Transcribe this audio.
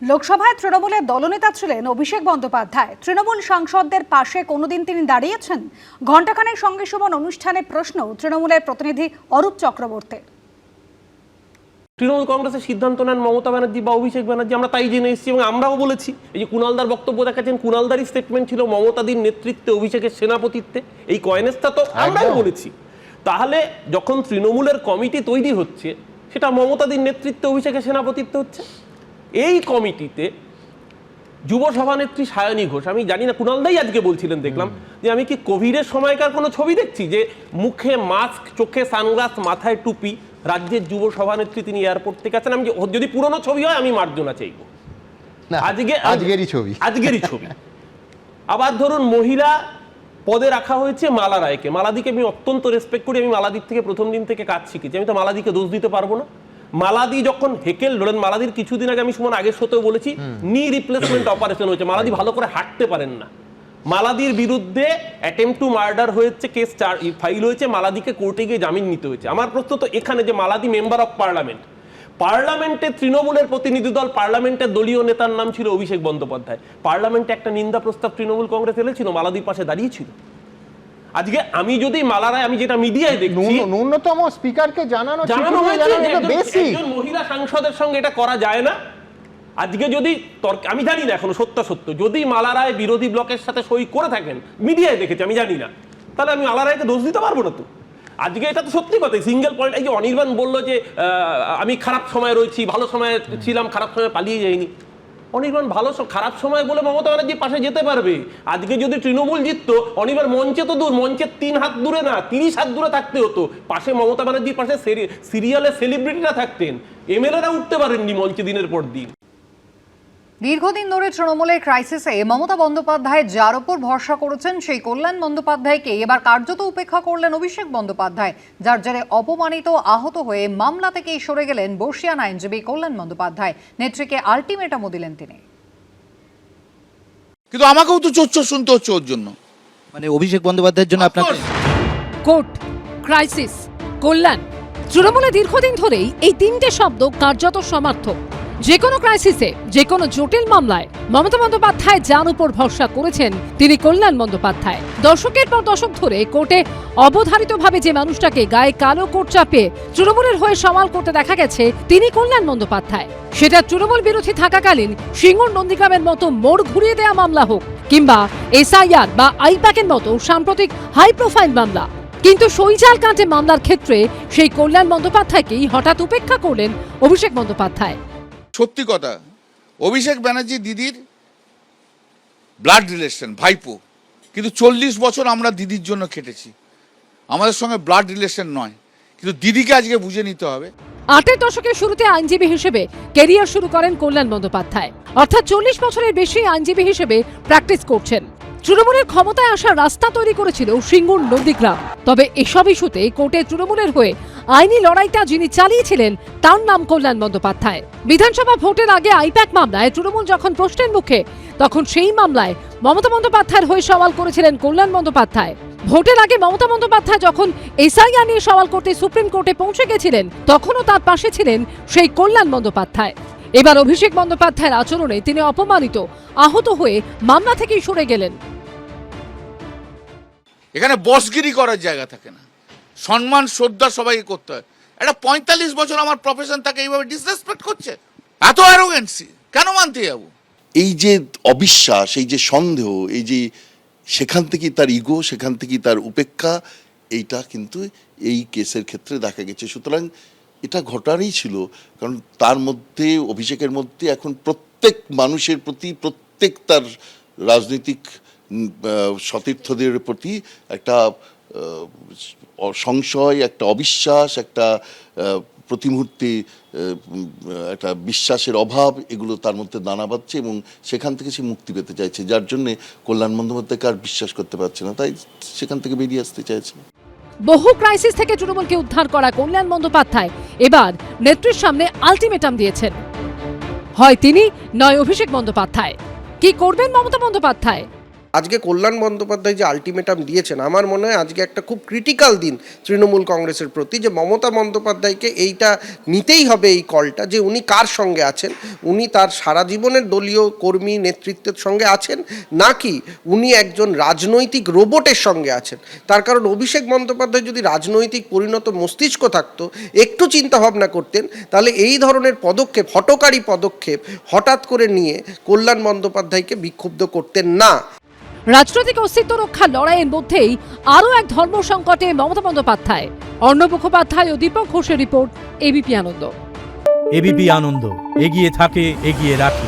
লোকসভায় তৃণমূলের দলনেতা ছিলেন অভিষেক বন্দ্যোপাধ্যায়। তৃণমূল সাংসদদের পাশে কোনোদিন তিনি দাঁড়িয়েছেন? ঘণ্টাখানেক সঙ্গে সুমন অনুষ্ঠানে প্রশ্ন তৃণমূলের প্রতিনিধি অরূপ চক্রবর্তীর। তৃণমূল কংগ্রেসের সিদ্ধান্ত নেন মমতা ব্যানার্জি বা অভিষেক ব্যানার্জি, আমরা তাই জেনে এসেছি এবং আমরাও বলেছি। এই যে কুণালদার বক্তব্য দেখাচ্ছেন, কুণালদারই স্টেটমেন্ট ছিল মমতাদির নেতৃত্বে অভিষেকের সেনাপতিত্বে, এই কয়েনেসটা তো আমরাও বলেছি। তাহলে যখন তৃণমূলের কমিটি তৈরি হচ্ছে, সেটা মমতাদির নেতৃত্বে অভিষেকের সেনাপতিত্বে হচ্ছে। এই কমিটিতে যুব সভানেত্রী সায়নী ঘোষ, আমি জানি না, কুণালদাই আজকে বলছিলেন, দেখলাম যে আমি কি কোভিডের সময়কার কোনো ছবি দেখছি যে মুখে মাস্ক, চোখে সানগ্লাস, মাথায় টুপি, রাজ্যের যুব সভানেত্রী তিনি এয়ারপোর্ট থেকে আছেন। আমি যদি পুরনো ছবি হয় আমি মার্জনা চাইব, আজকেরই ছবি। আবার ধরুন মহিলা পদে রাখা হয়েছে মালা রায়কে। মালাদিকে আমি অত্যন্ত রেসপেক্ট করি, আমি মালাদির থেকে প্রথম দিন থেকে কাজ শিখেছি, আমি তো মালাদিকে দোষ দিতে পারবো না। মালাদি যখন হেকেল ধরেন, মালাদির কিছুদিন আগে আমি সুমন আগের সাথেও বলেছি, নি রিপ্লেসমেন্ট অপারেশন হয়েছে, মালাদি ভালো করে হাঁটতে পারেন না। মালাদির বিরুদ্ধে অ্যাটেম্পট টু মার্ডার হয়েছে, কেস ফাইল হয়েছে, মালাদিকে কোর্টে গিয়ে জামিন নিতে হয়েছে। আমার প্রশ্ন তো এখানে যে মালাদি মেম্বার অফ পার্লামেন্ট, পার্লামেন্টে তৃণমূলের প্রতিনিধি দল, পার্লামেন্টের দলীয় নেতার নাম ছিল অভিষেক বন্দ্যোপাধ্যায়, পার্লামেন্টে একটা নিন্দা প্রস্তাব তৃণমূল কংগ্রেস এনেছিল, মালাদির পাশে দাঁড়িয়েছিল। আজকে আমি যদি মালারায়, আমি যেটা মিডিয়ায় দেখছি, ন্যূনতম স্পিকারকে জানানো হয়েছে যে একজন মহিলা সাংসদের সঙ্গে এটা করা যায় না। আজকে যদি আমি জানি না এখনো সত্য, যদি মালারায় বিরোধী ব্লকের সাথে সই করে থাকেন, মিডিয়ায় দেখেছি, আমি জানি না, তাহলে আমি মালারায়কে দোষ দিতে পারবো না তো। আজকে এটা তো সত্যি কথা, সিঙ্গেল পয়েন্ট। এই যে অনির্বাণ বললো যে আমি খারাপ সময় রয়েছি, ভালো সময় ছিলাম, খারাপ সময় পালিয়ে যাইনি। অনির্বাণ ভালো খারাপ সময় বলে মমতা ব্যানার্জির পাশে যেতে পারবে। আজকে যদি তৃণমূল জিততো, অনির্বাণ মঞ্চে তো দূর, মঞ্চের 3 হাত দূরে না, 30 হাত দূরে থাকতে হতো। পাশে মমতা ব্যানার্জির পাশে সিরিয়ালের সেলিব্রিটিরা থাকতেন, এমএলএরা উঠতে পারেননি মঞ্চে দিনের পর দিন। দীর্ঘদিন ধরে তৃণমূলের ক্রাইসিসে মমতা বন্দ্যোপাধ্যায় যার ওপর ভরসা করেছেন, সেই কল্যাণ বন্দ্যোপাধ্যায়কে এবার কার্যত উপেক্ষা করলেন অভিষেক বন্দ্যোপাধ্যায়, যার জেরে অপমানিত আহত হয়ে মামলা থেকেই সরে গেলেন বর্ষিয়ান আইনজীবী কল্যাণ বন্দ্যোপাধ্যায়। নেত্রীকে আলটিমেটামও দিলেন তিনি। কিন্তু আমাকেও তো চোচ্চ শুনতে হচ্ছে ওর জন্য, মানে অভিষেক বন্দ্যোপাধ্যায়ের জন্য আপনাকে। কোর্ট, ক্রাইসিস, কল্যাণ, তৃণমূলে দীর্ঘদিন ধরেই এই 3টে শব্দ কার্যত সমার্থক। যে কোনো ক্রাইসিসে, যে কোনো জটিল মামলায় মমতা বন্দ্যোপাধ্যায় যার উপর ভরসা করেছেন তিনি কল্যাণ বন্দ্যোপাধ্যায়। দশকের পর দশক ধরে কোর্টে অবধারিতভাবে যে মানুষটাকে গায়ে কালো কোট চাপিয়ে তৃণমূলের হয়ে সওয়াল করতে দেখা গেছে তিনি কল্যাণ বন্দ্যোপাধ্যায়। সেটা তৃণমূল বিরোধী থাকাকালীন সিঙ্গুর নন্দীগ্রামের মতো মোড় ঘুরিয়ে দেওয়া মামলা হোক, কিংবা এসআইআর বা আইপ্যাকের মতো সাম্প্রতিক হাই প্রোফাইল মামলা। কিন্তু সইজাল কাণ্ডে মামলার ক্ষেত্রে সেই কল্যাণ বন্দ্যোপাধ্যায়কেই হঠাৎ উপেক্ষা করলেন অভিষেক বন্দ্যোপাধ্যায়। সত্যি কথা, অভিষেক ব্যানার্জি দিদির ব্লাড রিলেশন, ভাইপো, কিন্তু 40 বছর আমরা দিদির জন্য খেটেছি, আমাদের সঙ্গে ব্লাড রিলেশন নয়, কিন্তু দিদিকে আজকে বুঝে নিতে হবে। 8এর দশকের শুরুতে আইনজীবী হিসেবে ক্যারিয়ার শুরু করেন কল্যাণ বন্দ্যোপাধ্যায়, অর্থাৎ 40 বছরের বেশি আইনজীবী হিসেবে প্র্যাকটিস করছেন। তৃণমূলের ক্ষমতায় আসার রাস্তা তৈরি করেছিল সিঙ্গুর নন্দীগ্রাম। তবে এসব ইস্যুতে কোর্টে তৃণমূলের হয়ে আইনি লড়াইটা যিনি চালিয়েছিলেন তার নাম কল্যাণ বন্দ্যোপাধ্যায়। বিধানসভা ভোটের আগে আইপ্যাক মামলায় তৃণমূল যখন প্রশ্নের মুখে, তখন সেই মামলায় মমতা বন্দ্যোপাধ্যায়ের হয়ে সওয়াল করেছিলেন কল্যাণ বন্দ্যোপাধ্যায়। ভোটের আগে মমতা বন্দ্যোপাধ্যায় যখন এসআইআর নিয়ে সওয়াল করতে সুপ্রিম কোর্টে পৌঁছে গেছিলেন, তখনও তার পাশে ছিলেন সেই কল্যাণ বন্দ্যোপাধ্যায়। এবার অভিষেক বন্দ্যোপাধ্যায়ের আচরণে তিনি অপমানিত আহত হয়ে মামলা থেকেই সরে গেলেন। এখানে বসগিরি করার জায়গা থাকে না, সম্মান শ্রদ্ধা সবাইকে করতে হয়। একটা 45 বছর আমার প্রফেশন তাকে এইভাবে ডিসরেসপেক্ট করছে, এত অ্যারোগেন্সি কেন মানতে যাবো? এই যে অবিশ্বাস, এই যে সন্দেহ, এই যে সেখান থেকে তার ইগো, সেখান থেকে তার উপেক্ষা, এইটা কিন্তু এই কেসের ক্ষেত্রে দেখা গেছে। সুতরাং এটা ঘটারই ছিল, কারণ তার মধ্যে, অভিষেকের মধ্যে এখন প্রত্যেক মানুষের প্রতি, প্রত্যেক তার রাজনৈতিক সতীর্থদের প্রতি একটা সংশয়, একটা অবিশ্বাস, একটা প্রতি মুহূর্তে একটা বিশ্বাসের অভাব, এগুলো তার মধ্যে দানা বাঁধছে এবং সেখান থেকে সে মুক্তি পেতে চাইছে, যার জন্যে কল্যাণ বন্দ্যোপাধ্যায়কে আর বিশ্বাস করতে পারছে না, তাই সেখান থেকে বেরিয়ে আসতে চাইছে। বহু ক্রাইসিস থেকে তৃণমূলকে উদ্ধার করা কল্যাণ বন্দ্যোপাধ্যায় এবার নেত্রীর সামনে আলটিমেটাম দিয়েছেন, হয় তিনি নয় অভিষেক বন্দ্যোপাধ্যায়। কি করবেন মমতা বন্দ্যোপাধ্যায়? আজকে কল্যাণ বন্দ্যোপাধ্যায় যে আলটিমেটাম দিয়েছেন, আমার মনে হয় আজকে একটা খুব ক্রিটিক্যাল দিন তৃণমূল কংগ্রেসের প্রতি, যে মমতা বন্দ্যোপাধ্যায়কে এইটা নিতেই হবে, এই কলটা, যে উনি কার সঙ্গে আছেন, উনি তার সারা জীবনের দলীয় কর্মী নেতৃত্বের সঙ্গে আছেন, নাকি উনি একজন রাজনৈতিক রোবটের সঙ্গে আছেন। তার কারণ অভিষেক বন্দ্যোপাধ্যায় যদি রাজনৈতিক পরিণত মস্তিষ্ক থাকতো, একটু চিন্তা ভাবনা করতেন, তাহলে এই ধরনের পদক্ষেপ, হঠকারী পদক্ষেপ হঠাৎ করে নিয়ে কল্যাণ বন্দ্যোপাধ্যায়কে বিক্ষুব্ধ করতেন না। রাজনৈতিক অস্তিত্ব রক্ষার লড়াইয়ের মধ্যেই আরও এক ধর্ম সংকটে মমতা বন্দ্যোপাধ্যায়। অর্ণব মুখোপাধ্যায় ও দীপক ঘোষের রিপোর্ট, এবিপি আনন্দ। এবিপি আনন্দ, এগিয়ে থাকে, এগিয়ে রাখে।